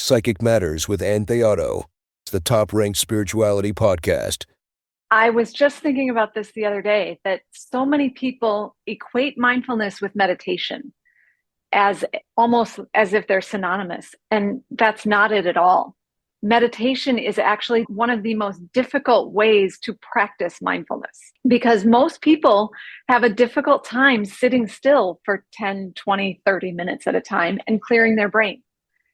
Psychic Matters with Ann Theotto, the top-ranked spirituality podcast. I was just thinking about this the other day, that so many people equate mindfulness with meditation as almost as if they're synonymous. And that's not it at all. Meditation is actually one of the most difficult ways to practice mindfulness, because most people have a difficult time sitting still for 10, 20, 30 minutes at a time and clearing their brain.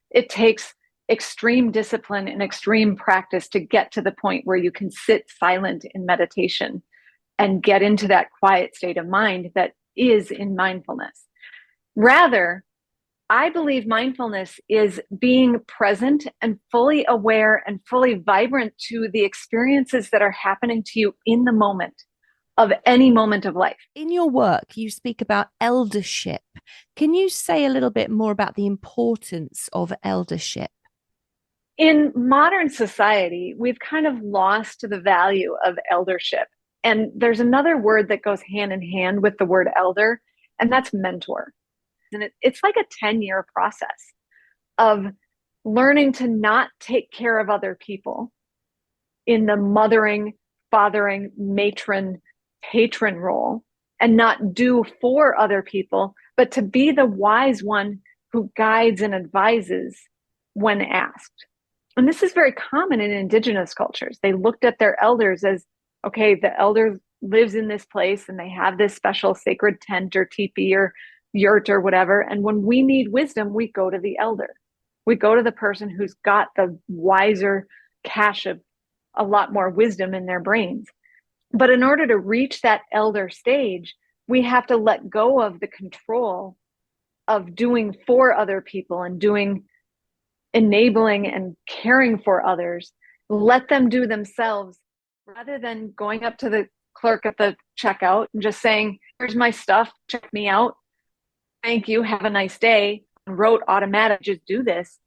It takes extreme discipline and extreme practice to get to the point where you can sit silent in meditation and get into that quiet state of mind that is in mindfulness. Rather, I believe mindfulness is being present and fully aware and fully vibrant to the experiences that are happening to you in the moment of any moment of life. In your work, you speak about eldership. Can you say a little bit more about the importance of eldership? In modern society, we've kind of lost the value of eldership. And there's another word that goes hand in hand with the word elder, and that's mentor. And it's like a 10-year process of learning to not take care of other people in the mothering, fathering, matron, patron role, and not do for other people, but to be the wise one who guides and advises when asked. And this is very common in indigenous cultures. They looked at their elders as, okay, the elder lives in this place and they have this special sacred tent or teepee or yurt or whatever. And when we need wisdom, we go to the elder. We go to the person who's got the wiser cache of a lot more wisdom in their brains. But in order to reach that elder stage, we have to let go of the control of doing for other people and doing enabling and caring for others. Let them do themselves, rather than going up to the clerk at the checkout and just saying, here's my stuff, check me out. Thank you, have a nice day. And wrote automatic, just do this.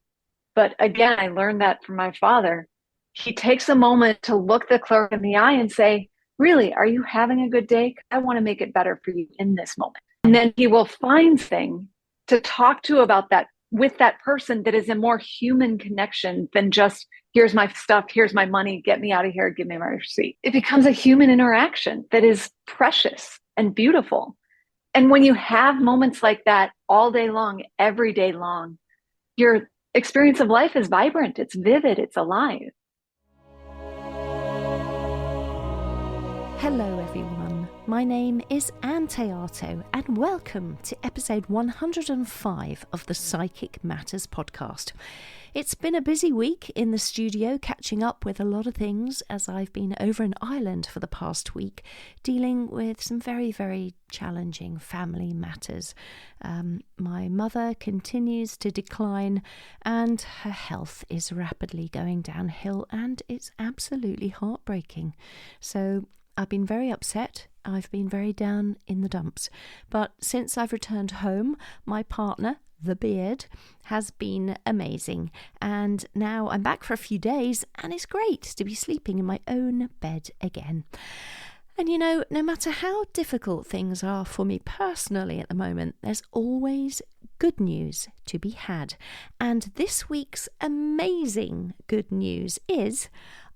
But again, I learned that from my father. He takes a moment to look the clerk in the eye and say, really, are you having a good day? I want to make it better for you in this moment. And then he will find things to talk to about that with that person that is a more human connection than just, here's my stuff, here's my money, get me out of here, give me my receipt. It becomes a human interaction that is precious and beautiful. And when you have moments like that all day long, every day long, your experience of life is vibrant, it's vivid, it's alive. Hello everyone, my name is Ann Theotto and welcome to episode 105 of the Psychic Matters podcast. It's been a busy week in the studio, catching up with a lot of things as I've been over in Ireland for the past week, dealing with some very, very challenging family matters. My mother continues to decline and her health is rapidly going downhill, and it's absolutely heartbreaking. So I've been very upset. I've been very down in the dumps. But since I've returned home, my partner, the beard, has been amazing. And now I'm back for a few days, and it's great to be sleeping in my own bed again. And you know, no matter how difficult things are for me personally at the moment, there's always good news to be had. And this week's amazing good news is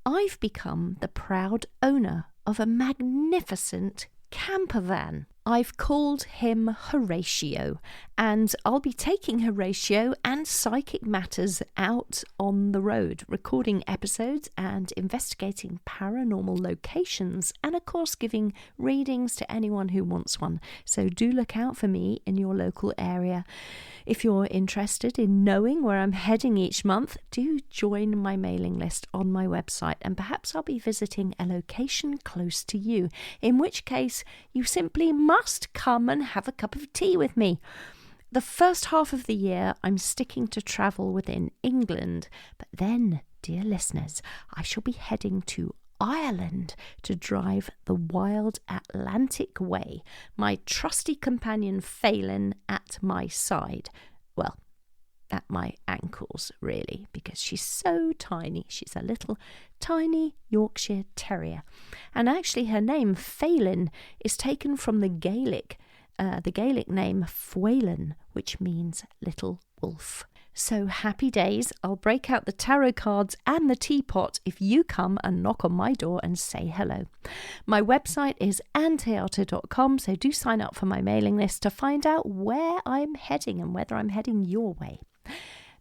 I've become the proud owner of a magnificent camper van. I've called him Horatio, and I'll be taking Horatio and Psychic Matters out on the road, recording episodes and investigating paranormal locations, and of course giving readings to anyone who wants one. So do look out for me in your local area. If you're interested in knowing where I'm heading each month, do join my mailing list on my website, and perhaps I'll be visiting a location close to you, in which case you simply must come and have a cup of tea with me. The first half of the year I'm sticking to travel within England, but then, dear listeners, I shall be heading to Ireland to drive the wild Atlantic way, my trusty companion Phelan at my side. Well, at my ankles, really, because she's so tiny. She's a little tiny Yorkshire Terrier. And actually her name, Phelan, is taken from the Gaelic name Fwelin, which means little wolf. So happy days. I'll break out the tarot cards and the teapot if you come and knock on my door and say hello. My website is anteato.com, so do sign up for my mailing list to find out where I'm heading and whether I'm heading your way.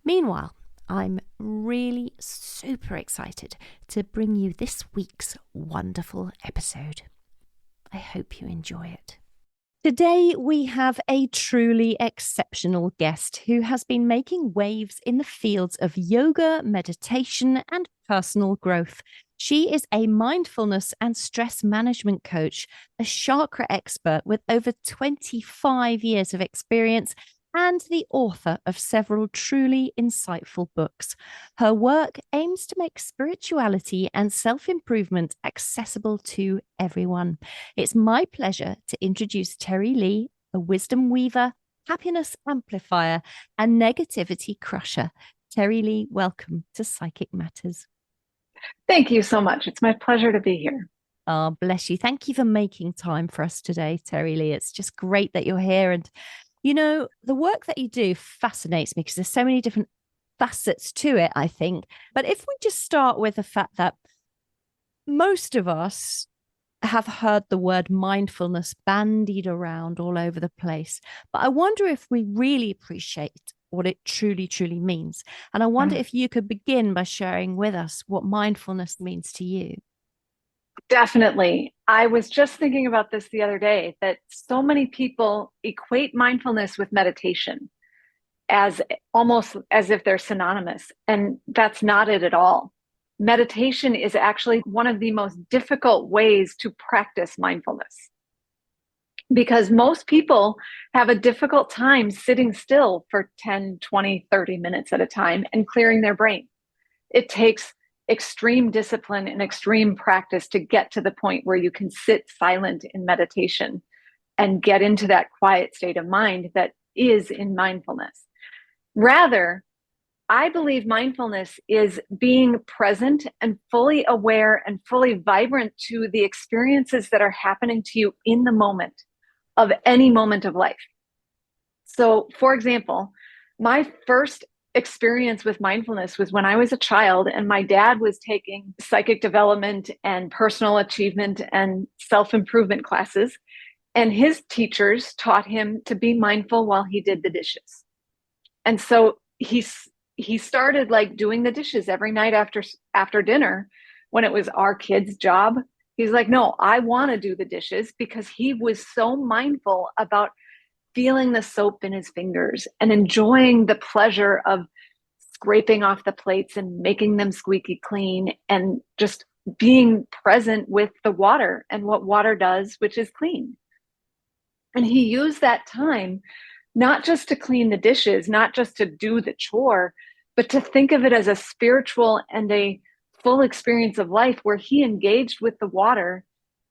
Meanwhile, I'm really super excited to bring you this week's wonderful episode. I hope you enjoy it. Today, we have a truly exceptional guest who has been making waves in the fields of yoga, meditation, and personal growth. She is a mindfulness and stress management coach, a chakra expert with over 25 years of experience, and the author of several truly insightful books. Her work aims to make spirituality and self-improvement accessible to everyone. It's my pleasure to introduce TeriLeigh, a wisdom weaver, happiness amplifier, and negativity crusher. TeriLeigh, welcome to Psychic Matters. Thank you so much. It's my pleasure to be here. Oh, bless you. Thank you for making time for us today, TeriLeigh. It's just great that you're here. And you know, the work that you do fascinates me because there's so many different facets to it, I think. But if we just start with the fact that most of us have heard the word mindfulness bandied around all over the place, but I wonder if we really appreciate what it truly, truly means. And I wonder if you could begin by sharing with us what mindfulness means to you. Definitely. I was just thinking about this the other day, that so many people equate mindfulness with meditation as almost as if they're synonymous. And that's not it at all. Meditation is actually one of the most difficult ways to practice mindfulness, because most people have a difficult time sitting still for 10, 20, 30 minutes at a time and clearing their brain. It takes extreme discipline and extreme practice to get to the point where you can sit silent in meditation and get into that quiet state of mind that is in mindfulness. Rather, I believe mindfulness is being present and fully aware and fully vibrant to the experiences that are happening to you in the moment of any moment of life. So, for example, my first experience with mindfulness was when I was a child and my dad was taking psychic development and personal achievement and self-improvement classes. And his teachers taught him to be mindful while he did the dishes. And so he started like doing the dishes every night after dinner when it was our kids' job. He's like, no, I want to do the dishes, because he was so mindful about feeling the soap in his fingers and enjoying the pleasure of scraping off the plates and making them squeaky clean, and just being present with the water and what water does, which is clean. And he used that time not just to clean the dishes, not just to do the chore, but to think of it as a spiritual and a full experience of life where he engaged with the water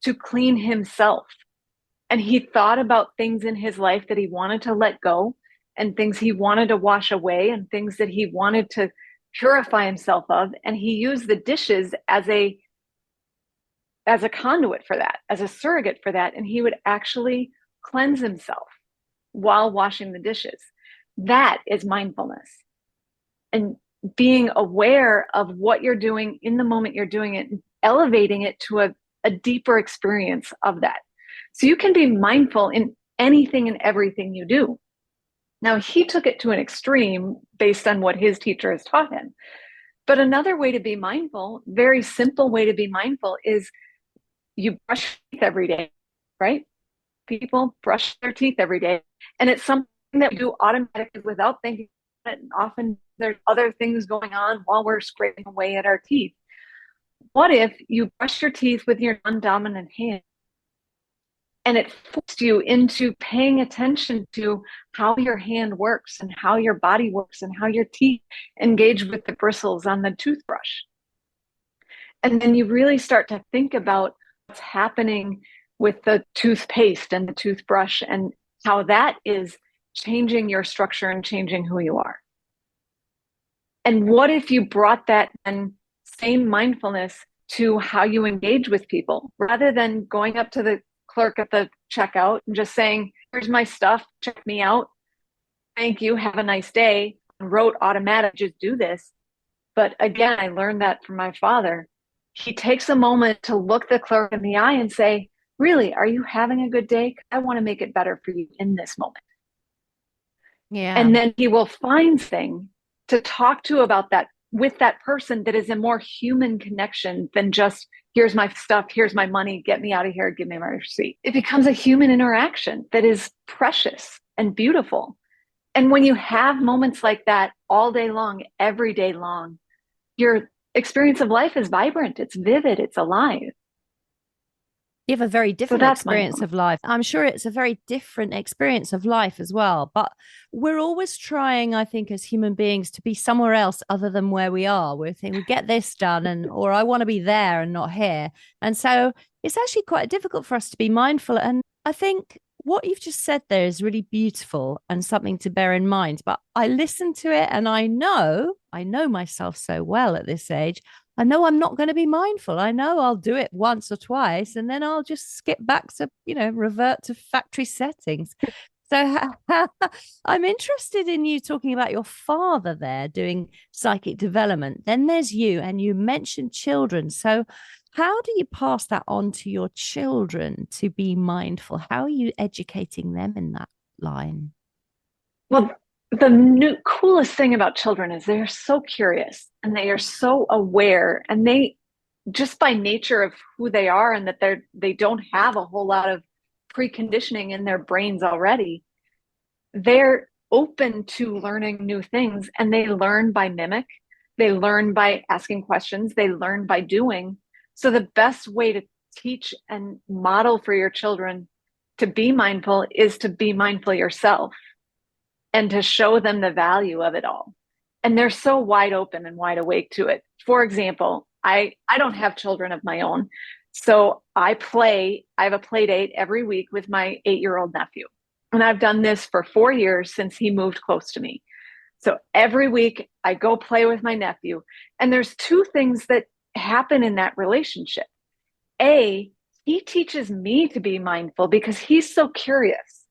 to clean himself. And he thought about things in his life that he wanted to let go, and things he wanted to wash away, and things that he wanted to purify himself of. And he used the dishes as a conduit for that, as a surrogate for that. And he would actually cleanse himself while washing the dishes. That is mindfulness. And being aware of what you're doing in the moment you're doing it, and elevating it to a deeper experience of that. So you can be mindful in anything and everything you do. Now, he took it to an extreme based on what his teacher has taught him. But another way to be mindful, very simple way to be mindful, is you brush your teeth every day, right? People brush their teeth every day. And it's something that we do automatically without thinking about it. And often there's other things going on while we're scraping away at our teeth. What if you brush your teeth with your non-dominant hand? And it forced you into paying attention to how your hand works and how your body works and how your teeth engage with the bristles on the toothbrush. And then you really start to think about what's happening with the toothpaste and the toothbrush, and how that is changing your structure and changing who you are. And what if you brought that and same mindfulness to how you engage with people, rather than going up to the clerk at the checkout and just saying, here's my stuff, check me out, thank you, have a nice day. rote automatic, just do this. But again, I learned that from my father. He takes a moment to look the clerk in the eye and say, really, are you having a good day? I want to make it better for you in this moment. Yeah. And then he will find things to talk to about that with that person that is a more human connection than just, here's my stuff, here's my money, get me out of here, give me my receipt. It becomes a human interaction that is precious and beautiful. And when you have moments like that all day long, every day long, your experience of life is vibrant, it's vivid, it's alive. You have a very different that's experience of life. I'm sure it's a very different experience of life as well. But we're always trying, I think, as human beings to be somewhere else other than where we are. We're thinking, we get this done, or I want to be there and not here. And so it's actually quite difficult for us to be mindful. And I think what you've just said there is really beautiful and something to bear in mind. But I listen to it and I know myself so well at this age. I know I'm not going to be mindful. I know I'll do it once or twice and then I'll just skip back to, revert to factory settings. So I'm interested in you talking about your father there doing psychic development. Then there's you, and you mentioned children. So how do you pass that on to your children to be mindful? How are you educating them in that line? Well, the coolest thing about children is they're so curious and they are so aware, and they, just by nature of who they are, and that they don't have a whole lot of preconditioning in their brains already, they're open to learning new things, and they learn by mimic, they learn by asking questions, they learn by doing. So the best way to teach and model for your children to be mindful is to be mindful yourself and to show them the value of it all. And they're so wide open and wide awake to it. For example, I don't have children of my own. So I have a play date every week with my 8-year-old nephew. And I've done this for 4 years since he moved close to me. So every week I go play with my nephew. And there's two things that happen in that relationship. A, he teaches me to be mindful because he's so curious.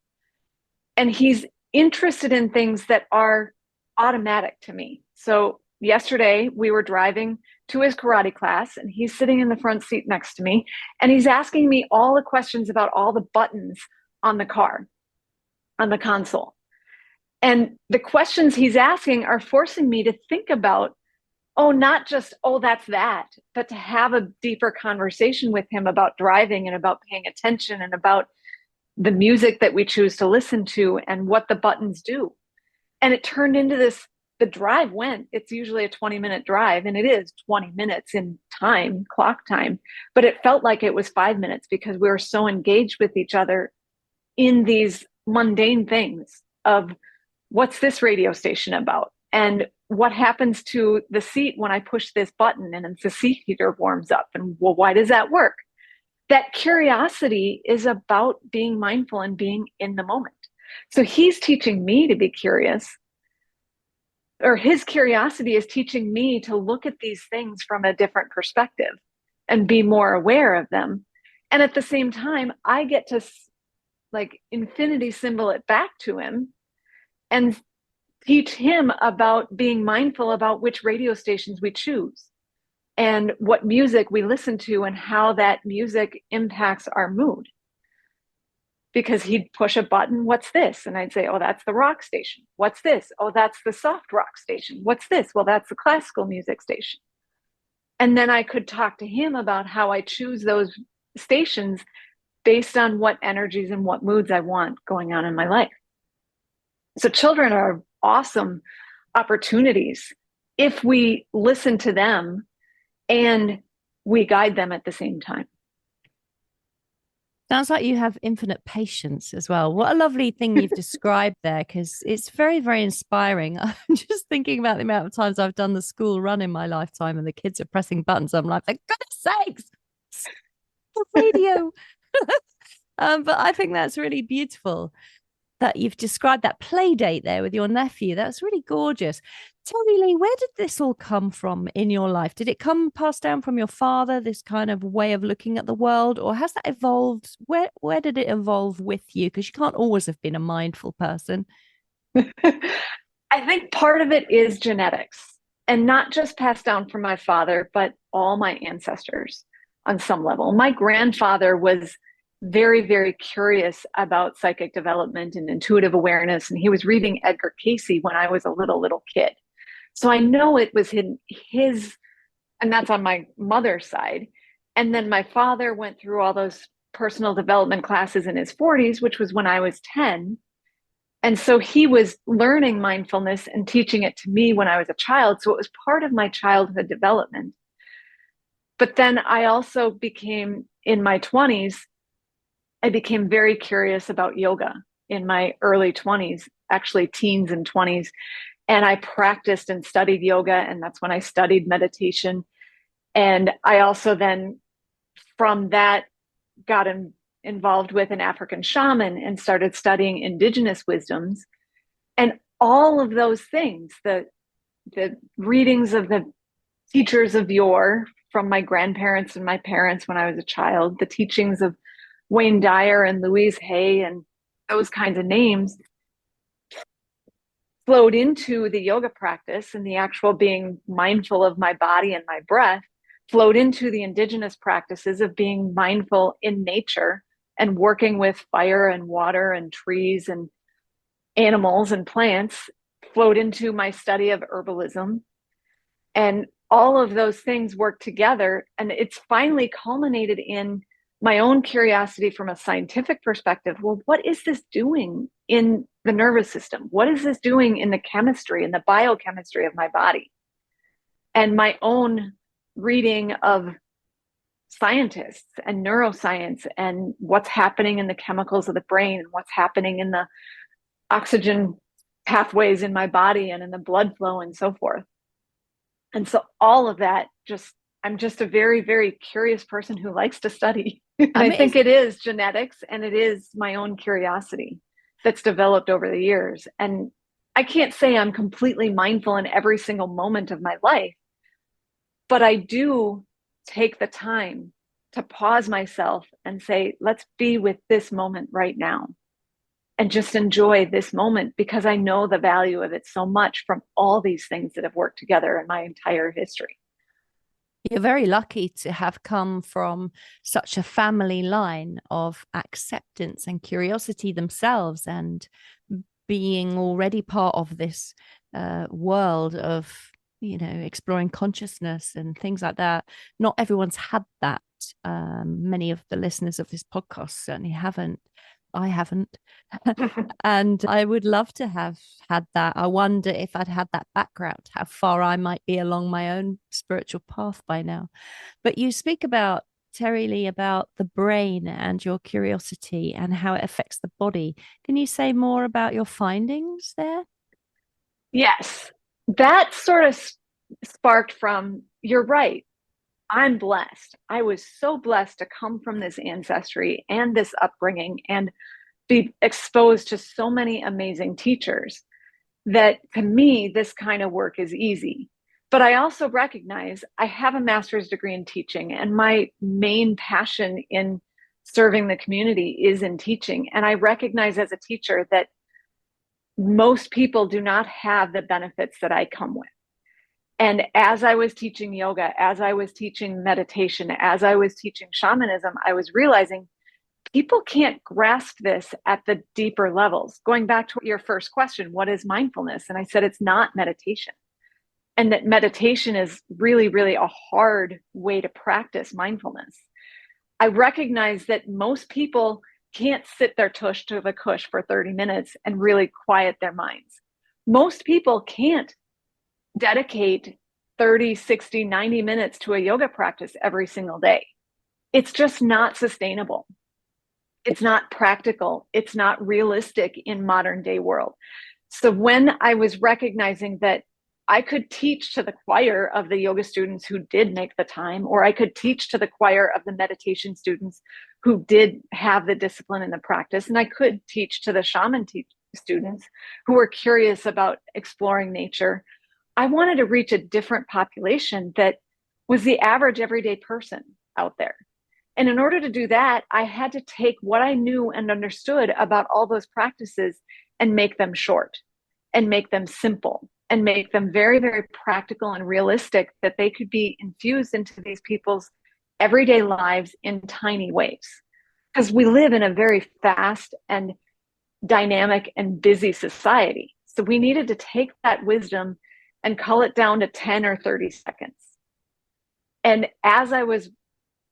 And he's interested in things that are automatic to me. So yesterday we were driving to his karate class and he's sitting in the front seat next to me and he's asking me all the questions about all the buttons on the car, on the console. And the questions he's asking are forcing me to think about, not just, that's that, but to have a deeper conversation with him about driving and about paying attention and about the music that we choose to listen to and what the buttons do. And it turned into this, it's usually a 20-minute drive, and it is 20 minutes in time, clock time, but it felt like it was 5 minutes because we were so engaged with each other in these mundane things of what's this radio station about? And what happens to the seat when I push this button and the seat heater warms up? And well, why does that work? That curiosity is about being mindful and being in the moment. So he's teaching me to be curious, or his curiosity is teaching me to look at these things from a different perspective and be more aware of them. And at the same time, I get to infinity symbol it back to him and teach him about being mindful about which radio stations we choose and what music we listen to and how that music impacts our mood. Because he'd push a button, what's this? And I'd say, that's the rock station. What's this? That's the soft rock station. What's this? Well, that's the classical music station. And then I could talk to him about how I choose those stations based on what energies and what moods I want going on in my life. So children are awesome opportunities if we listen to them and we guide them at the same time. Sounds like you have infinite patience as well. What a lovely thing you've described there, because it's very, very inspiring. I'm just thinking about the amount of times I've done the school run in my lifetime and the kids are pressing buttons. I'm like, for goodness sakes, stop the radio. But I think that's really beautiful that you've described that play date there with your nephew. That's really gorgeous. TeriLeigh, where did this all come from in your life? Did it come passed down from your father, this kind of way of looking at the world, or has that evolved? Where did it evolve with you? Because you can't always have been a mindful person. I think part of it is genetics, and not just passed down from my father, but all my ancestors on some level. My grandfather was very, very curious about psychic development and intuitive awareness, and he was reading Edgar Cayce when I was a little kid. So I know it was his, and that's on my mother's side. And then my father went through all those personal development classes in his 40s, which was when I was 10. And so he was learning mindfulness and teaching it to me when I was a child. So it was part of my childhood development. But then I also became, in my 20s, I became very curious about yoga in my early 20s, actually teens and 20s. And I practiced and studied yoga. And that's when I studied meditation. And I also then, from that, got involved with an African shaman and started studying indigenous wisdoms. And all of those things, the readings of the teachers of yore from my grandparents and my parents when I was a child, the teachings of Wayne Dyer and Louise Hay and those kinds of names flowed into the yoga practice, and the actual being mindful of my body and my breath flowed into the indigenous practices of being mindful in nature and working with fire and water and trees and animals and plants, flowed into my study of herbalism. And all of those things work together. And it's finally culminated in my own curiosity from a scientific perspective. Well, what is this doing in the nervous system? What is this doing in the chemistry and the biochemistry of my body? And my own reading of scientists and neuroscience and what's happening in the chemicals of the brain and what's happening in the oxygen pathways in my body and in the blood flow and so forth. And so all of that, I'm just a very, very curious person who likes to study. I think it is genetics, and it is my own curiosity that's developed over the years. And I can't say I'm completely mindful in every single moment of my life, but I do take the time to pause myself and say, let's be with this moment right now and just enjoy this moment, because I know the value of it so much from all these things that have worked together in my entire history. You're very lucky to have come from such a family line of acceptance and curiosity themselves, and being already part of this world of, exploring consciousness and things like that. Not everyone's had that. Many of the listeners of this podcast certainly haven't. I haven't. And I would love to have had that. I wonder if I'd had that background, how far I might be along my own spiritual path by now. But you speak about, TeriLeigh, about the brain and your curiosity and how it affects the body. Can you say more about your findings there? Yes, that sort of sparked from, you're right, I'm blessed. I was so blessed to come from this ancestry and this upbringing and be exposed to so many amazing teachers that, to me, this kind of work is easy. But I also recognize I have a master's degree in teaching, and my main passion in serving the community is in teaching. And I recognize as a teacher that most people do not have the benefits that I come with. And as I was teaching yoga, as I was teaching meditation, as I was teaching shamanism, I was realizing people can't grasp this at the deeper levels. Going back to your first question, what is mindfulness? And I said, it's not meditation. And that meditation is really, really a hard way to practice mindfulness. I recognize that most people can't sit their tush to the cush for 30 minutes and really quiet their minds. Most people can't dedicate 30, 60, 90 minutes to a yoga practice every single day. It's just not sustainable. It's not practical. It's not realistic in modern day world. So when I was recognizing that I could teach to the choir of the yoga students who did make the time, or I could teach to the choir of the meditation students who did have the discipline and the practice, and I could teach to the shaman students who were curious about exploring nature, I wanted to reach a different population that was the average everyday person out there. And in order to do that, I had to take what I knew and understood about all those practices and make them short. and make them simple and make them very, very practical and realistic, that they could be infused into these people's everyday lives in tiny ways. Because we live in a very fast and dynamic and busy society. So we needed to take that wisdom and cull it down to 10 or 30 seconds. And as I was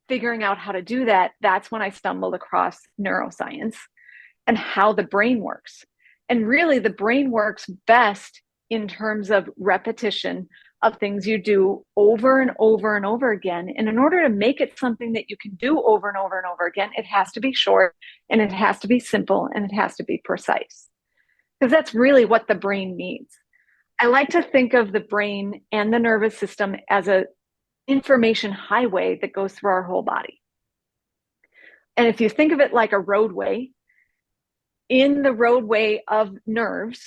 figuring out how to do that, that's when I stumbled across neuroscience and how the brain works. And really, the brain works best in terms of repetition of things you do over and over and over again. And in order to make it something that you can do over and over and over again, it has to be short, and it has to be simple, and it has to be precise. Because that's really what the brain needs. I like to think of the brain and the nervous system as an information highway that goes through our whole body. And if you think of it like a roadway, in the roadway of nerves,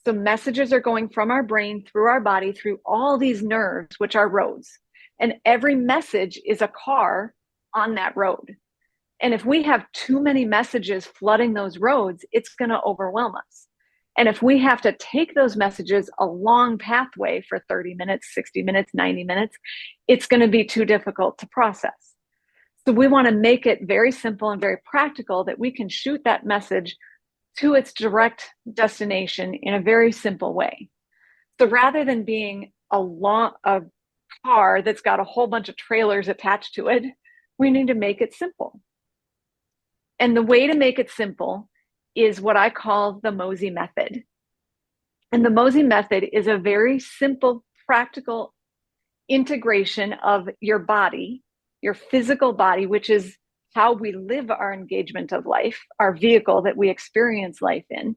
so messages are going from our brain through our body, through all these nerves, which are roads. And every message is a car on that road. And if we have too many messages flooding those roads, it's going to overwhelm us. And if we have to take those messages a long pathway for 30 minutes, 60 minutes, 90 minutes, it's going to be too difficult to process. So we want to make it very simple and very practical, that we can shoot that message to its direct destination in a very simple way. So rather than being a car that's got a whole bunch of trailers attached to it, we need to make it simple. And the way to make it simple is what I call the MOZI Method. And the MOZI Method is a very simple, practical integration of your body, your physical body, which is how we live our engagement of life, our vehicle that we experience life in,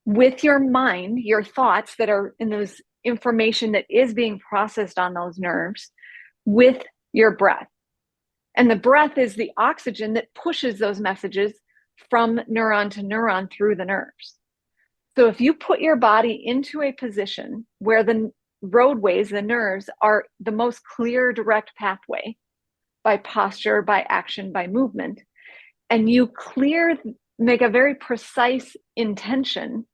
with your mind, your thoughts that are in those information that is being processed on those nerves, with your breath. And the breath is the oxygen that pushes those messages from neuron to neuron through the nerves. So if you put your body into a position where the roadways, the nerves, are the most clear, direct pathway, by posture, by action, by movement, and you make a very precise intention,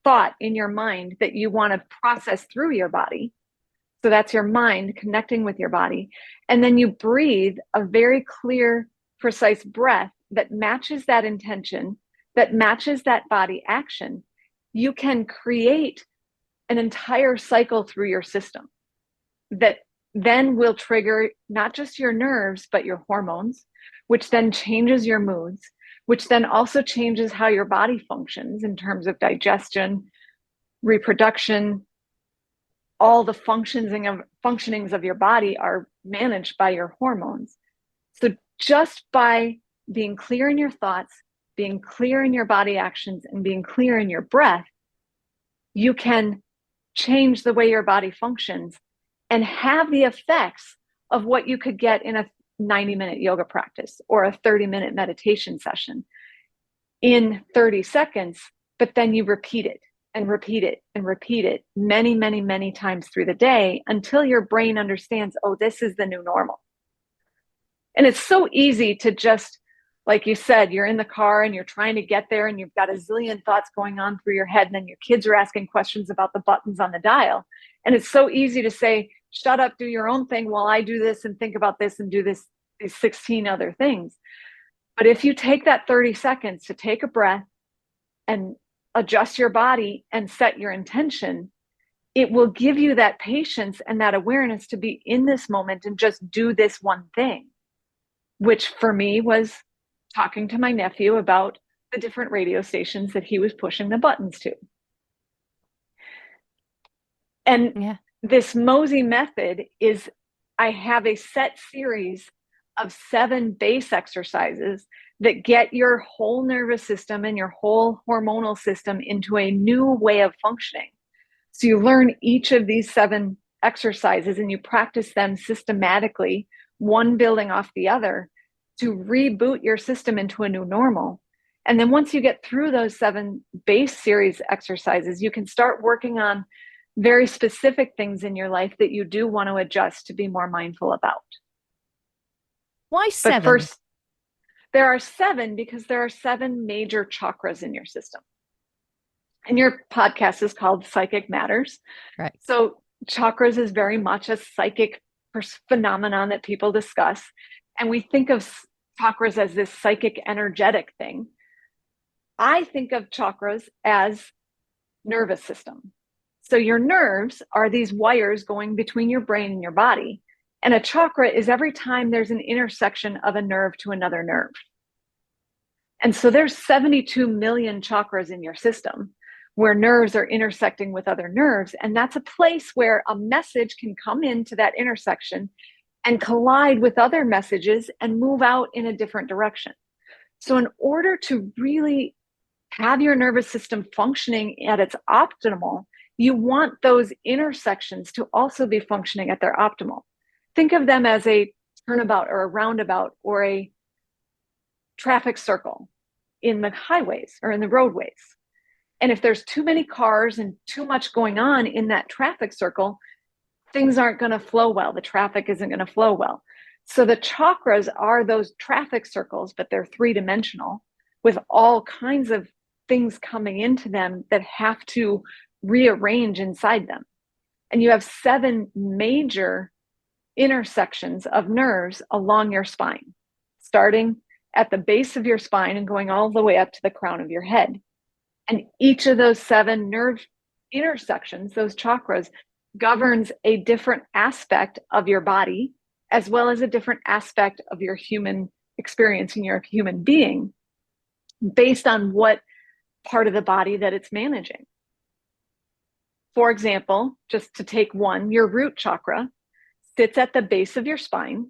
thought in your mind that you want to process through your body. So that's your mind connecting with your body. And then you breathe a very clear, precise breath that matches that intention, that matches that body action. You can create an entire cycle through your system that then will trigger not just your nerves, but your hormones, which then changes your moods, which then also changes how your body functions in terms of digestion, reproduction. All the functionings of your body are managed by your hormones. So just by being clear in your thoughts, being clear in your body actions, and being clear in your breath, you can change the way your body functions and have the effects of what you could get in a 90-minute yoga practice or a 30-minute meditation session in 30 seconds, but then you repeat it and repeat it and repeat it many, many, many times through the day until your brain understands, oh, this is the new normal. And it's so easy to just, like you said, you're in the car and you're trying to get there and you've got a zillion thoughts going on through your head, and then your kids are asking questions about the buttons on the dial. And it's so easy to say, shut up, do your own thing while I do this and think about this and do these 16 other things. But if you take that 30 seconds to take a breath and adjust your body and set your intention, it will give you that patience and that awareness to be in this moment and just do this one thing, which for me was talking to my nephew about the different radio stations that he was pushing the buttons to. And this MOZI method is, I have a set series of 7 base exercises that get your whole nervous system and your whole hormonal system into a new way of functioning. So you learn each of these 7 exercises and you practice them systematically, one building off the other, to reboot your system into a new normal. And then once you get through those 7 base series exercises, you can start working on very specific things in your life that you do want to adjust to be more mindful about. Why 7? But first, there are 7 because there are 7 major chakras in your system. And your podcast is called Psychic Matters. Right. So chakras is very much a psychic phenomenon that people discuss. And we think of chakras as this psychic, energetic thing. I think of chakras as nervous system. So your nerves are these wires going between your brain and your body. And a chakra is every time there's an intersection of a nerve to another nerve. And so there's 72 million chakras in your system where nerves are intersecting with other nerves. And that's a place where a message can come into that intersection and collide with other messages and move out in a different direction. So in order to really have your nervous system functioning at its optimal, you want those intersections to also be functioning at their optimal. Think of them as a turnabout or a roundabout or a traffic circle in the highways or in the roadways. And if there's too many cars and too much going on in that traffic circle, things aren't going to flow well. The traffic isn't going to flow well. So the chakras are those traffic circles, but they're three-dimensional with all kinds of things coming into them that have to rearrange inside them. And you have 7 major intersections of nerves along your spine, starting at the base of your spine and going all the way up to the crown of your head. And each of those 7 nerve intersections, those chakras, governs a different aspect of your body, as well as a different aspect of your human experience and your human being, based on what part of the body that it's managing. For example, just to take one, your root chakra sits at the base of your spine,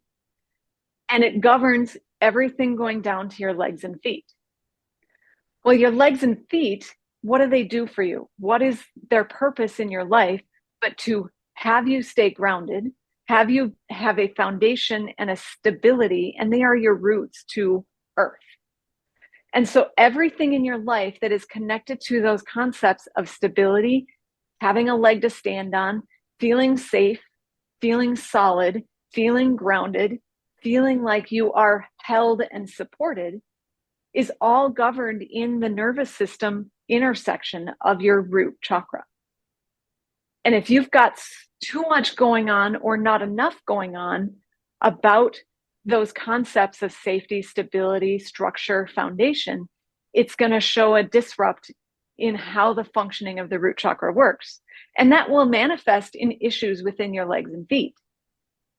and it governs everything going down to your legs and feet. Well, your legs and feet, what do they do for you? What is their purpose in your life but to have you stay grounded, have you have a foundation and a stability, and they are your roots to earth. And so everything in your life that is connected to those concepts of stability, having a leg to stand on, feeling safe, feeling solid, feeling grounded, feeling like you are held and supported, is all governed in the nervous system intersection of your root chakra. And if you've got too much going on or not enough going on about those concepts of safety, stability, structure, foundation, it's going to show a disrupt in how the functioning of the root chakra works. And that will manifest in issues within your legs and feet.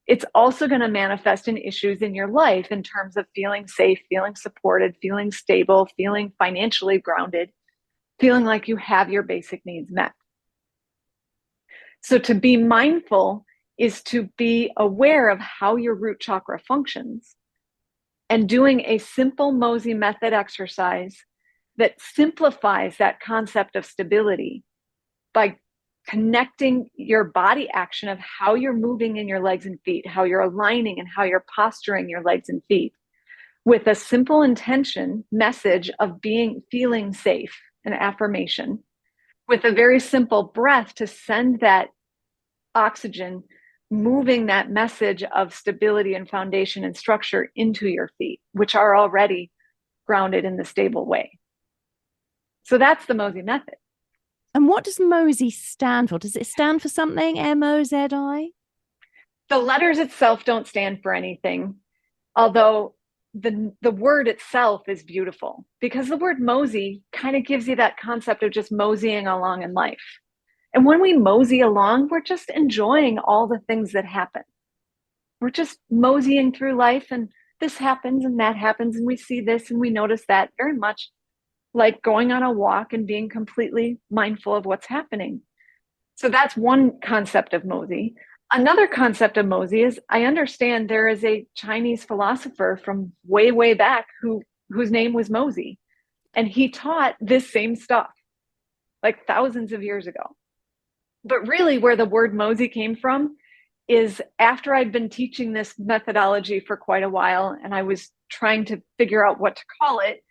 It's also going to manifest in issues in your life in terms of feeling safe, feeling supported, feeling stable, feeling financially grounded, feeling like you have your basic needs met. So to be mindful is to be aware of how your root chakra functions and doing a simple MOZI Method exercise that simplifies that concept of stability by connecting your body action of how you're moving in your legs and feet, how you're aligning and how you're posturing your legs and feet with a simple intention message of feeling safe, an affirmation, with a very simple breath to send that oxygen, moving that message of stability and foundation and structure into your feet, which are already grounded in the stable way. So that's the MOZI Method. And what does MOZI stand for? Does it stand for something? MOZI? The letters itself don't stand for anything, although the word itself is beautiful, because the word mosey kind of gives you that concept of just moseying along in life. And when we mosey along, we're just enjoying all the things that happen. We're just moseying through life, and this happens and that happens, and we see this and we notice that, very much like going on a walk and being completely mindful of what's happening. So that's one concept of MOZI. Another concept of MOZI is, I understand there is a Chinese philosopher from way, way back whose name was MOZI, and he taught this same stuff like thousands of years ago. But really where the word MOZI came from is after I'd been teaching this methodology for quite a while and I was trying to figure out what to call it,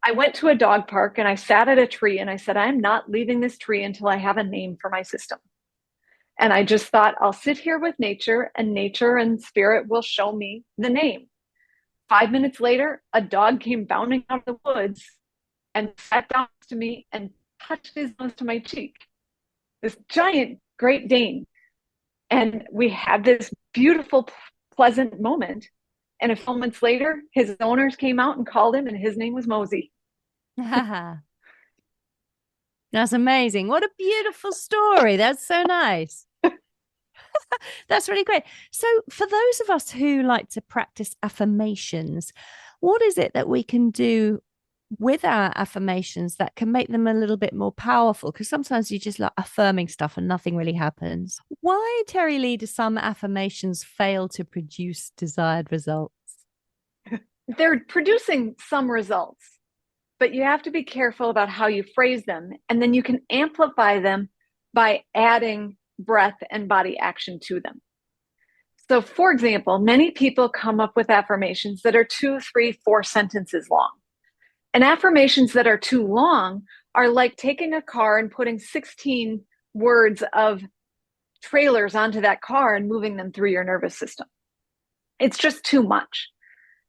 I went to a dog park and I sat at a tree and I said, I'm not leaving this tree until I have a name for my system. And I just thought, I'll sit here with nature and spirit will show me the name. 5 minutes later, a dog came bounding out of the woods and sat down to me and touched his nose to my cheek, this giant Great Dane. And we had this beautiful, pleasant moment. And a few moments later, his owners came out and called him, and his name was MOZI. That's amazing. What a beautiful story. That's so nice. That's really great. So for those of us who like to practice affirmations, what is it that we can do with our affirmations that can make them a little bit more powerful? Because sometimes you just like affirming stuff and nothing really happens. Why, TeriLeigh, do some affirmations fail to produce desired results? They're producing some results, but you have to be careful about how you phrase them. And then you can amplify them by adding breath and body action to them. So, for example, many people come up with affirmations that are 2, 3, 4 sentences long. And affirmations that are too long are like taking a car and putting 16 words of trailers onto that car and moving them through your nervous system. It's just too much.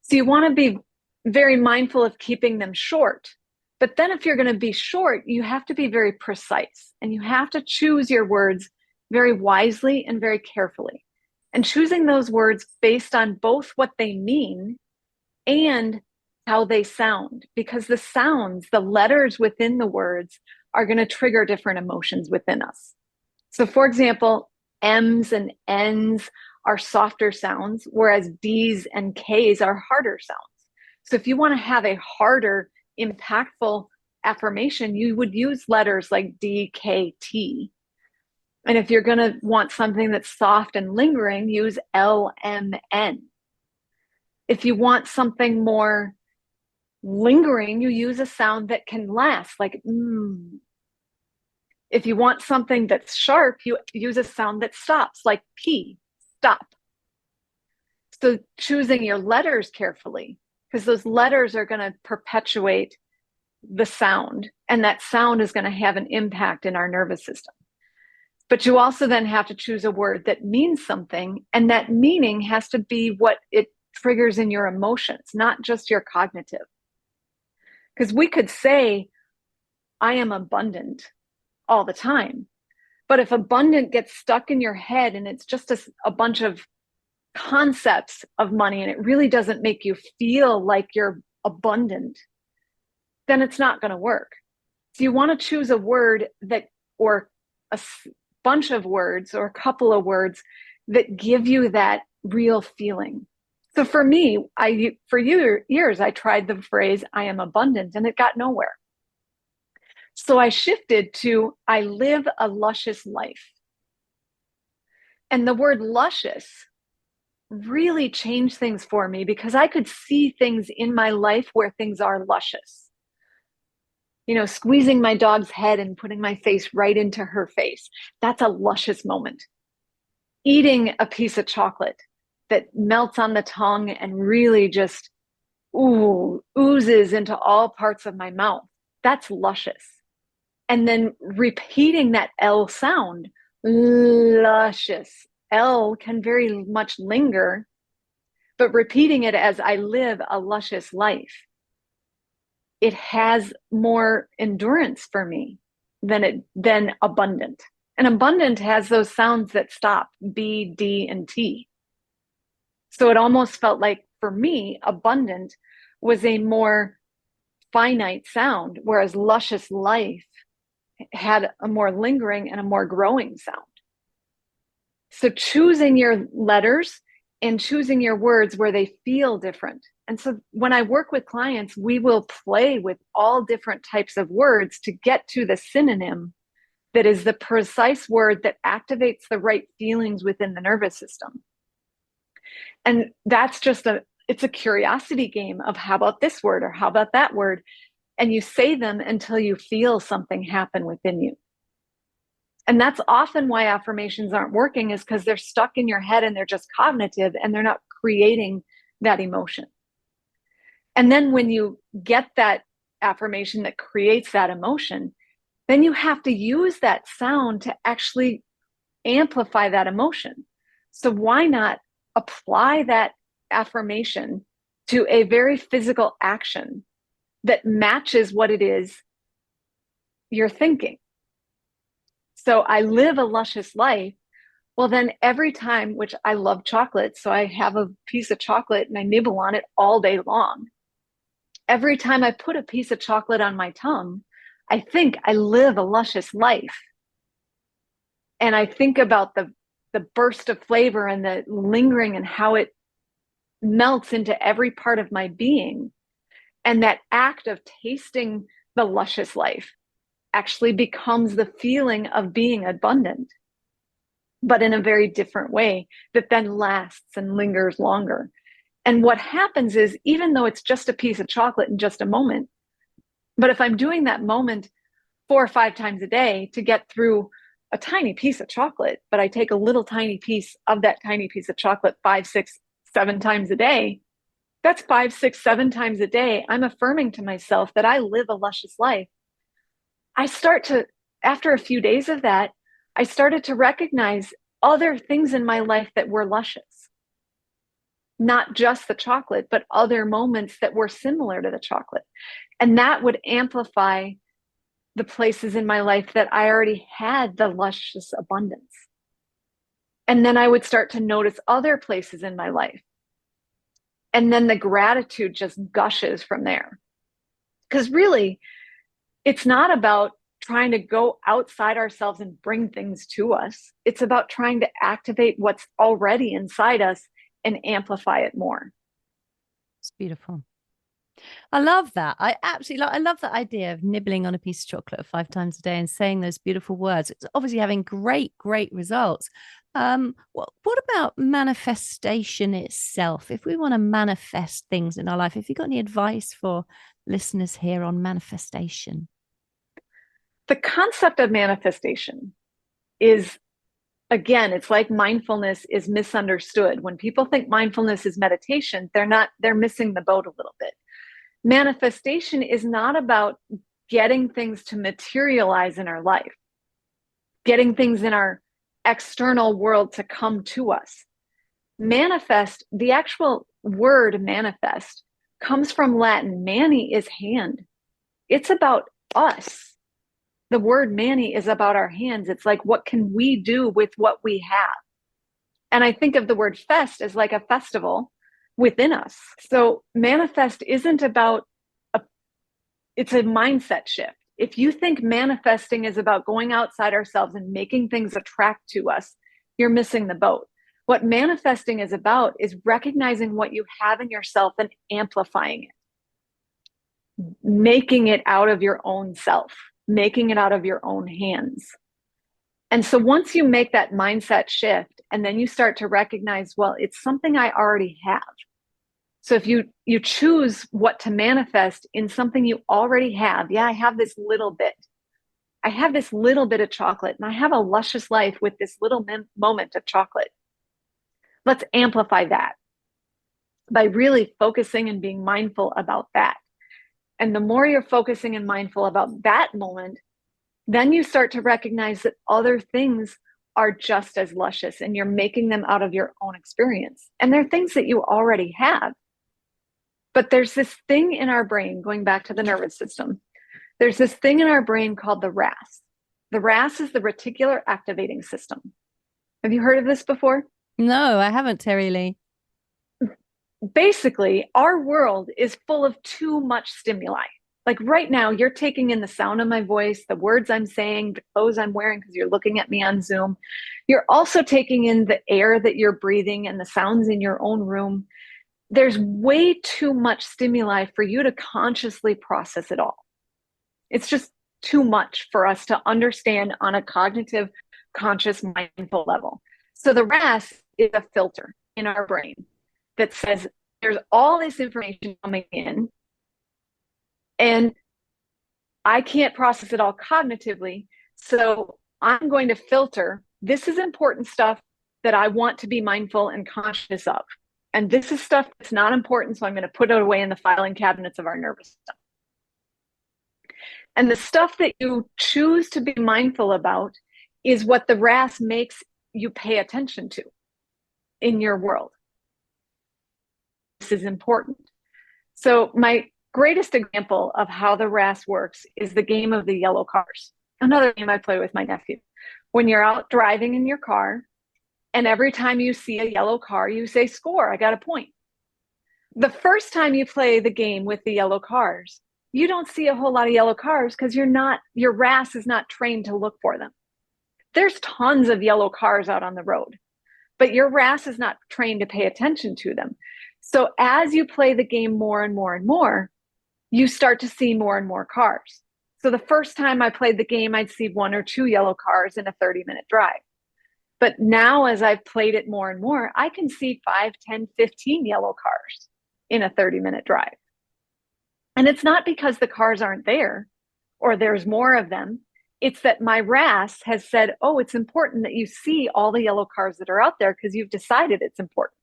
So you want to be very mindful of keeping them short. But then if you're going to be short, you have to be very precise, and you have to choose your words very wisely and very carefully. And choosing those words based on both what they mean and how they sound, because the sounds, the letters within the words are going to trigger different emotions within us. So for example, M's and N's are softer sounds, whereas D's and K's are harder sounds. So if you want to have a harder, impactful affirmation, you would use letters like D, K, T. And if you're going to want something that's soft and lingering, use L, M, N. If you want something more lingering, you use a sound that can last, like mm. If you want something that's sharp, you use a sound that stops, like P, stop. So choosing your letters carefully, because those letters are going to perpetuate the sound, and that sound is going to have an impact in our nervous system. But you also then have to choose a word that means something, and that meaning has to be what it triggers in your emotions, not just your cognitive. Because we could say, I am abundant all the time. But if abundant gets stuck in your head and it's just a bunch of concepts of money and it really doesn't make you feel like you're abundant, then it's not going to work. So you want to choose a word that, or a bunch of words or a couple of words that give you that real feeling. So for me, for years, I tried the phrase, I am abundant, and it got nowhere. So I shifted to, I live a luscious life. And the word luscious really changed things for me, because I could see things in my life where things are luscious. You know, squeezing my dog's head and putting my face right into her face. That's a luscious moment. Eating a piece of chocolate that melts on the tongue and really just oozes into all parts of my mouth. That's luscious. And then repeating that L sound, luscious. L can very much linger, but repeating it as I live a luscious life, it has more endurance for me than abundant. And abundant has those sounds that stop, B, D, and T. So it almost felt like, for me, abundant was a more finite sound, whereas luscious life had a more lingering and a more growing sound. So choosing your letters and choosing your words where they feel different. And so when I work with clients, we will play with all different types of words to get to the synonym that is the precise word that activates the right feelings within the nervous system. And that's just it's a curiosity game of, how about this word or how about that word? And you say them until you feel something happen within you. And that's often why affirmations aren't working, is because they're stuck in your head and they're just cognitive and they're not creating that emotion. And then when you get that affirmation that creates that emotion, then you have to use that sound to actually amplify that emotion. So why not apply that affirmation to a very physical action that matches what it is your thinking. So I live a luscious life. Well, then every time, which I love chocolate, so I have a piece of chocolate and I nibble on it all day long. Every time I put a piece of chocolate on my tongue, I think I live a luscious life. And I think about the burst of flavor and the lingering and how it melts into every part of my being. And that act of tasting the luscious life actually becomes the feeling of being abundant, but in a very different way that then lasts and lingers longer. And what happens is, even though it's just a piece of chocolate in just a moment, but if I'm doing that moment 4 or 5 times a day to get through a tiny piece of chocolate, but I take a little tiny piece of that tiny piece of chocolate 5, 6, 7 times a day, that's 5, 6, 7 times a day. I'm affirming to myself that I live a luscious life. I start to, after a few days of that, I started to recognize other things in my life that were luscious. Not just the chocolate, but other moments that were similar to the chocolate. And that would amplify the places in my life that I already had the luscious abundance. And then I would start to notice other places in my life. And then the gratitude just gushes from there. Because really, it's not about trying to go outside ourselves and bring things to us. It's about trying to activate what's already inside us and amplify it more. It's beautiful. I love that. I absolutely I love that idea of nibbling on a piece of chocolate 5 times a day and saying those beautiful words. It's obviously having great results. What about manifestation itself? If we want to manifest things in our life, if you've got any advice for listeners here on manifestation? The concept of manifestation is, again, it's like mindfulness is misunderstood. When people think mindfulness is meditation, they're missing the boat a little bit. Manifestation is not about getting things to materialize in our life, getting things in our external world to come to us. Manifest, the actual word manifest, comes from Latin. Mani is hand. It's about us. The word mani is about our hands. It's like, what can we do with what we have? And I think of the word fest as like a festival within us. So manifest isn't about, it's a mindset shift. If you think manifesting is about going outside ourselves and making things attract to us, you're missing the boat. What manifesting is about is recognizing what you have in yourself and amplifying it, making it out of your own self, making it out of your own hands. And so once you make that mindset shift, and then you start to recognize, well, it's something I already have. So if you choose what to manifest in something you already have, yeah, I have this little bit. I have this little bit of chocolate, and I have a luscious life with this little moment of chocolate. Let's amplify that by really focusing and being mindful about that. And the more you're focusing and mindful about that moment, then you start to recognize that other things are just as luscious, and you're making them out of your own experience. And they're things that you already have. But there's this thing in our brain, going back to the nervous system, there's this thing in our brain called the RAS. The RAS is the reticular activating system. Have you heard of this before? No, I haven't, TeriLeigh. Basically, our world is full of too much stimuli. Like right now, you're taking in the sound of my voice, the words I'm saying, the clothes I'm wearing because you're looking at me on Zoom. You're also taking in the air that you're breathing and the sounds in your own room. There's way too much stimuli for you to consciously process it all. It's just too much for us to understand on a cognitive, conscious, mindful level. So the RAS is a filter in our brain that says there's all this information coming in, and I can't process it all cognitively. So I'm going to filter. This is important stuff that I want to be mindful and conscious of. And this is stuff that's not important, so I'm going to put it away in the filing cabinets of our nervous system. And the stuff that you choose to be mindful about is what the RAS makes you pay attention to in your world. This is important. So my greatest example of how the RAS works is the game of the yellow cars. Another game I play with my nephew. When you're out driving in your car, and every time you see a yellow car, you say, score, I got a point. The first time you play the game with the yellow cars, you don't see a whole lot of yellow cars because your RAS is not trained to look for them. There's tons of yellow cars out on the road, but your RAS is not trained to pay attention to them. So as you play the game more and more and more, you start to see more and more cars. So the first time I played the game, I'd see 1 or 2 yellow cars in a 30-minute drive. But now as I've played it more and more, I can see 5, 10, 15 yellow cars in a 30-minute drive. And it's not because the cars aren't there or there's more of them. It's that my RAS has said, oh, it's important that you see all the yellow cars that are out there because you've decided it's important.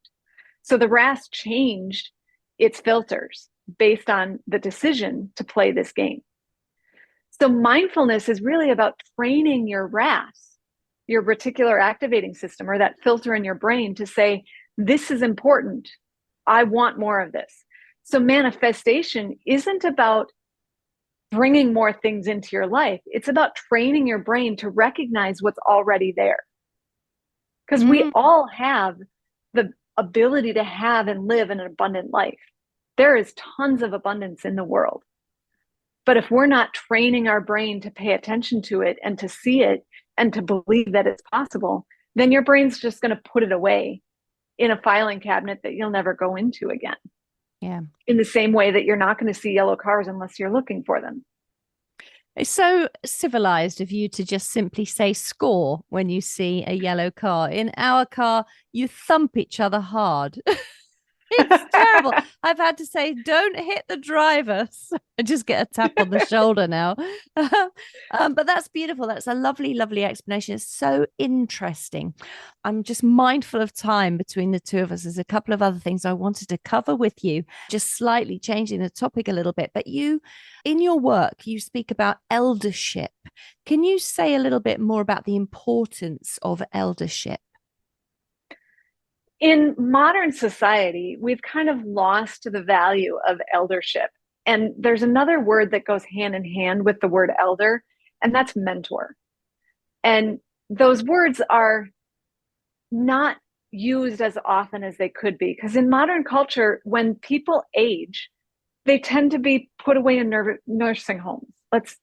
So the RAS changed its filters based on the decision to play this game. So mindfulness is really about training your RAS, your reticular activating system, or that filter in your brain to say, this is important. I want more of this. So manifestation isn't about bringing more things into your life. It's about training your brain to recognize what's already there. Because we all have the ability to have and live an abundant life. There is tons of abundance in the world. But if we're not training our brain to pay attention to it and to see it and to believe that it's possible, then your brain's just going to put it away in a filing cabinet that you'll never go into again. Yeah. In the same way that you're not going to see yellow cars unless you're looking for them. It's so civilized of you to just simply say score when you see a yellow car. In our car, you thump each other hard. It's terrible. I've had to say, don't hit the driver. So I just get a tap on the shoulder now. But that's beautiful. That's a lovely, lovely explanation. It's so interesting. I'm just mindful of time between the two of us. There's a couple of other things I wanted to cover with you, just slightly changing the topic a little bit. But you, in your work, you speak about eldership. Can you say a little bit more about the importance of eldership? In modern society, we've kind of lost the value of eldership. And there's another word that goes hand in hand with the word elder, and that's mentor. And those words are not used as often as they could be, because in modern culture, when people age, they tend to be put away in nursing homes. Let's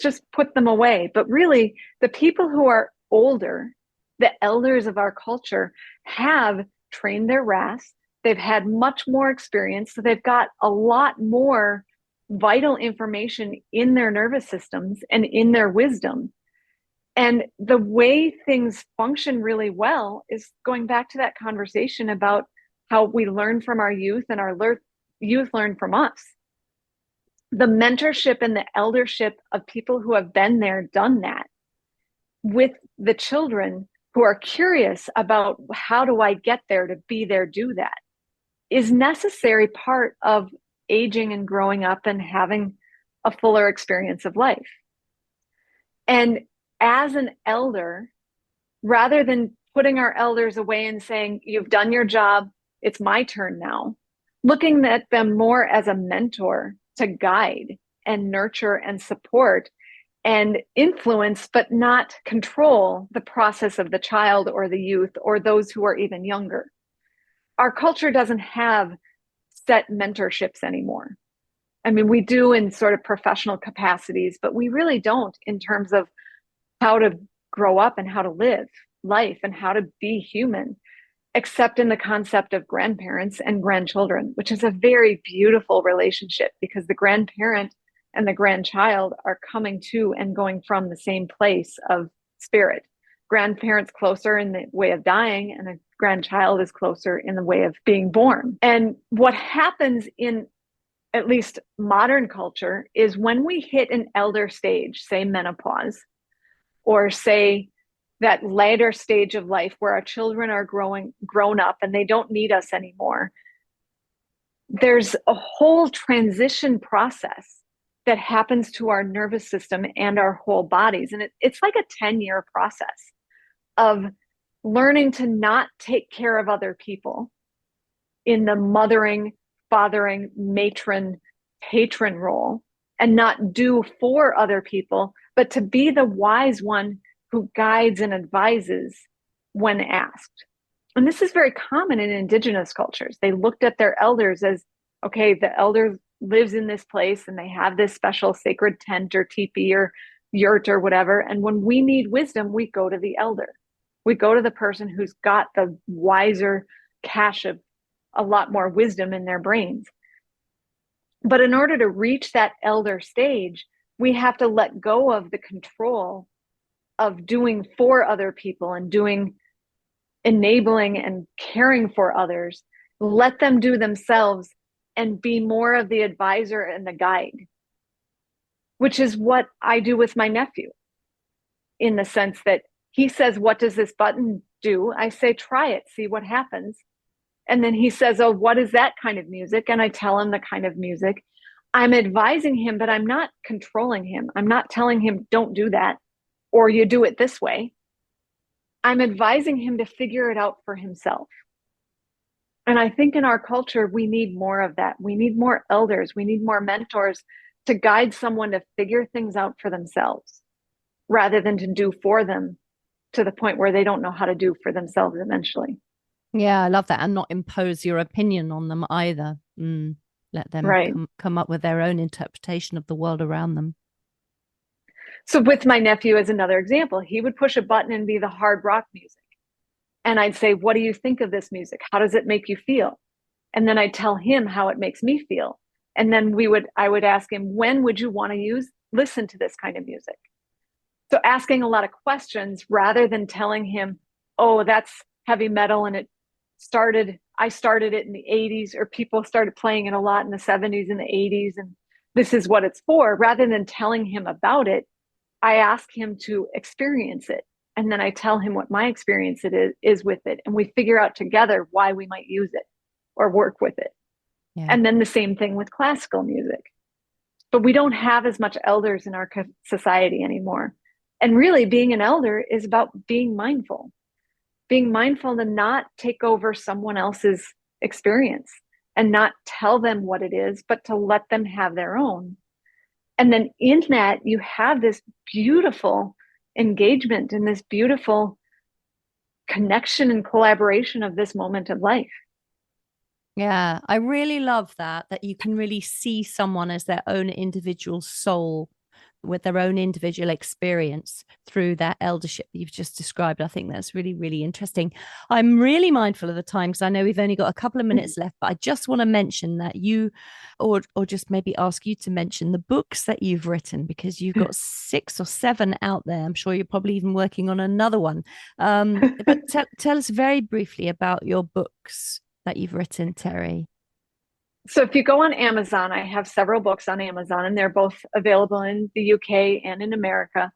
just put them away. But really, the people who are older, the elders of our culture, have trained their RAS. They've had much more experience. So they've got a lot more vital information in their nervous systems and in their wisdom. And the way things function really well is going back to that conversation about how we learn from our youth and our youth learn from us. The mentorship and the eldership of people who have been there, done that, with the children who are curious about how do I get there, to be there, do that, is necessary part of aging and growing up and having a fuller experience of life. And as an elder, rather than putting our elders away and saying, you've done your job, it's my turn now, looking at them more as a mentor to guide and nurture and support and influence, but not control the process of the child or the youth or those who are even younger. Our culture doesn't have set mentorships anymore. I mean, we do in sort of professional capacities, but we really don't in terms of how to grow up and how to live life and how to be human, except in the concept of grandparents and grandchildren, which is a very beautiful relationship because the grandparent and the grandchild are coming to and going from the same place of spirit. Grandparents closer in the way of dying, and a grandchild is closer in the way of being born. And what happens in at least modern culture is when we hit an elder stage, say menopause, or say that later stage of life where our children are grown up and they don't need us anymore, there's a whole transition process that happens to our nervous system and our whole bodies. And it's like a 10-year process of learning to not take care of other people in the mothering, fathering, matron patron role and not do for other people, but to be the wise one who guides and advises when asked. And this is very common in indigenous cultures. They looked at their elders as, okay, the elder lives in this place and they have this special sacred tent or teepee or yurt or whatever. And when we need wisdom, we go to the elder. We go to the person who's got the wiser cache of a lot more wisdom in their brains. But in order to reach that elder stage, we have to let go of the control of doing for other people and doing enabling and caring for others. Let them do themselves and be more of the advisor and the guide, which is what I do with my nephew, in the sense that he says, what does this button do? I say, try it, see what happens. And then he says, oh, what is that kind of music? And I tell him the kind of music. I'm advising him, but I'm not controlling him. I'm not telling him, don't do that, or you do it this way. I'm advising him to figure it out for himself. And I think in our culture, we need more of that. We need more elders. We need more mentors to guide someone to figure things out for themselves, rather than to do for them to the point where they don't know how to do for themselves eventually. Yeah, I love that. And not impose your opinion on them either. Let them come up with their own interpretation of the world around them. So with my nephew as another example, he would push a button and be the hard rock music. And I'd say, what do you think of this music? How does it make you feel? And then I'd tell him how it makes me feel. And then I would ask him, when would you want to listen to this kind of music? So asking a lot of questions rather than telling him, oh, that's heavy metal and I started it in the 80s, or people started playing it a lot in the 70s and the 80s, and this is what it's for. Rather than telling him about it, I ask him to experience it. And then I tell him what my experience is with it. And we figure out together why we might use it or work with it. Yeah. And then the same thing with classical music. But we don't have as much elders in our society anymore. And really, being an elder is about being mindful to not take over someone else's experience and not tell them what it is, but to let them have their own. And then in that, you have this beautiful engagement and this beautiful connection and collaboration of this moment of life. Yeah, I really love that you can really see someone as their own individual soul with their own individual experience through that eldership you've just described. I think that's really, really interesting. I'm really mindful of the time because I know we've only got a couple of minutes left, but I just want to mention that or just maybe ask you to mention the books that you've written, because you've got 6 or 7 out there. I'm sure you're probably even working on another one. But tell us very briefly about your books that you've written, Teri. So if you go on Amazon, I have several books on Amazon, and they're both available in the UK and in America.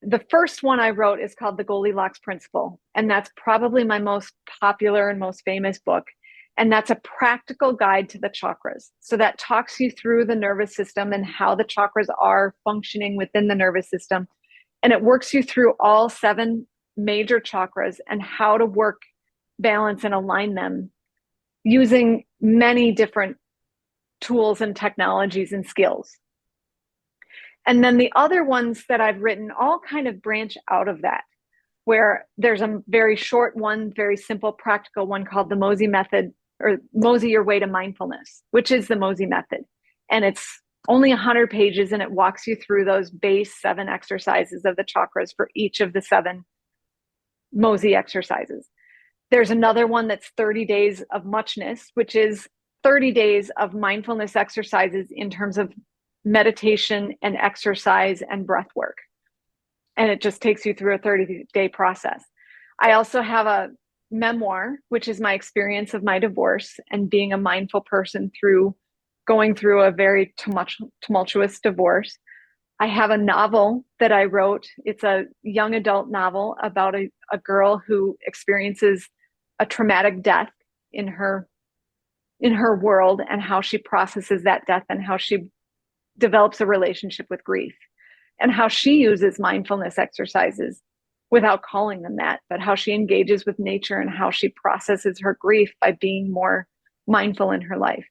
The first one I wrote is called The Goldilocks Principle, and that's probably my most popular and most famous book. And that's a practical guide to the chakras. So that talks you through the nervous system and how the chakras are functioning within the nervous system. And it works you through all 7 major chakras and how to work, balance, and align them using many different tools and technologies and skills. And then the other ones that I've written all kind of branch out of that, where there's a very short one, very simple, practical one called the MOZI Method, or MOZI Your Way to Mindfulness, which is the MOZI Method. And it's only 100 pages, and it walks you through those base 7 exercises of the chakras for each of the 7 MOZI exercises. There's another one that's 30 days of muchness, which is 30 days of mindfulness exercises in terms of meditation and exercise and breath work. And it just takes you through a 30-day process. I also have a memoir, which is my experience of my divorce and being a mindful person through going through a very tumultuous divorce. I have a novel that I wrote. It's a young adult novel about a girl who experiences a traumatic death in her world, and how she processes that death, and how she develops a relationship with grief, and how she uses mindfulness exercises without calling them that, but how she engages with nature and how she processes her grief by being more mindful in her life.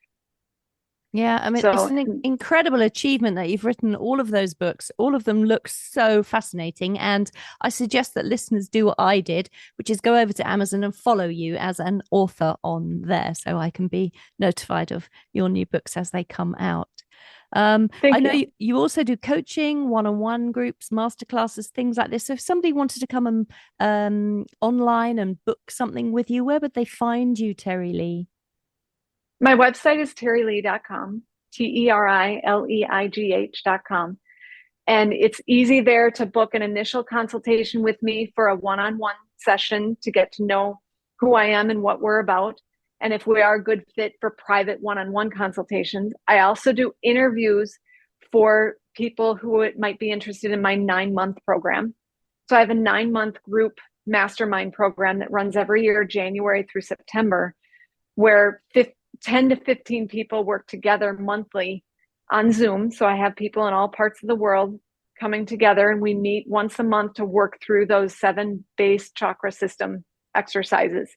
Yeah, I mean, So, it's an incredible achievement that you've written all of those books. All of them look so fascinating. And I suggest that listeners do what I did, which is go over to Amazon and follow you as an author on there so I can be notified of your new books as they come out. I thank know you. you also do coaching, one-on-one groups, masterclasses, things like this. So if somebody wanted to come and online and book something with you, where would they find you, TeriLeigh? My website is TeriLeigh.com, TeriLeigh.com. And it's easy there to book an initial consultation with me for a one-on-one session to get to know who I am and what we're about. And if we are a good fit for private one-on-one consultations, I also do interviews for people who might be interested in my 9-month program. So I have a 9-month group mastermind program that runs every year, January through September, where 10 to 15 people work together monthly on Zoom. So I have people in all parts of the world coming together, and we meet once a month to work through those 7 base chakra system exercises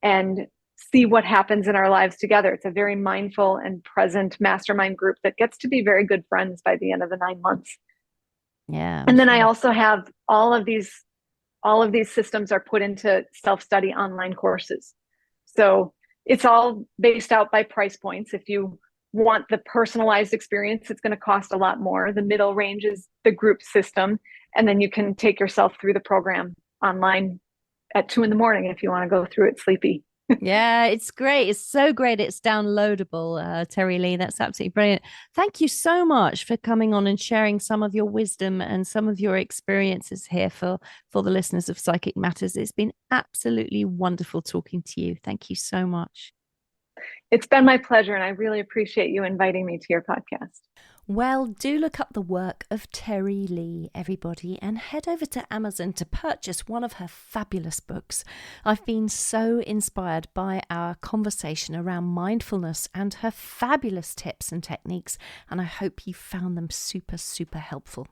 and see what happens in our lives together. It's a very mindful and present mastermind group that gets to be very good friends by the end of the 9 months. Yeah. And then I also have all of these systems are put into self-study online courses. So it's all based out by price points. If you want the personalized experience, it's going to cost a lot more. The middle range is the group system. And then you can take yourself through the program online at 2 a.m. if you want to go through it sleepy. Yeah, it's great. It's so great. It's downloadable, TeriLeigh. That's absolutely brilliant. Thank you so much for coming on and sharing some of your wisdom and some of your experiences here for the listeners of Psychic Matters. It's been absolutely wonderful talking to you. Thank you so much. It's been my pleasure, and I really appreciate you inviting me to your podcast. Well, do look up the work of TeriLeigh, everybody, and head over to Amazon to purchase one of her fabulous books. I've been so inspired by our conversation around mindfulness and her fabulous tips and techniques, and I hope you found them super, super helpful.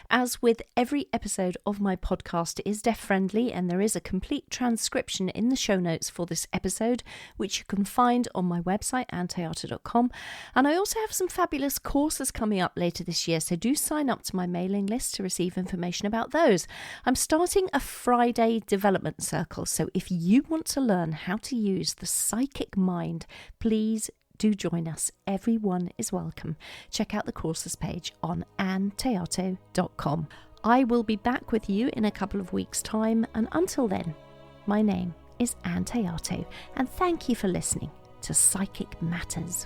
As with every episode of my podcast, it is deaf-friendly, and there is a complete transcription in the show notes for this episode, which you can find on my website, anteata.com. And I also have some fabulous courses coming up later this year, so do sign up to my mailing list to receive information about those. I'm starting a Friday development circle, so if you want to learn how to use the psychic mind, please do join us. Everyone is welcome. Check out the courses page on anteata.com. I will be back with you in a couple of weeks' time, and until then, my name is Anne Teato, and thank you for listening to Psychic Matters.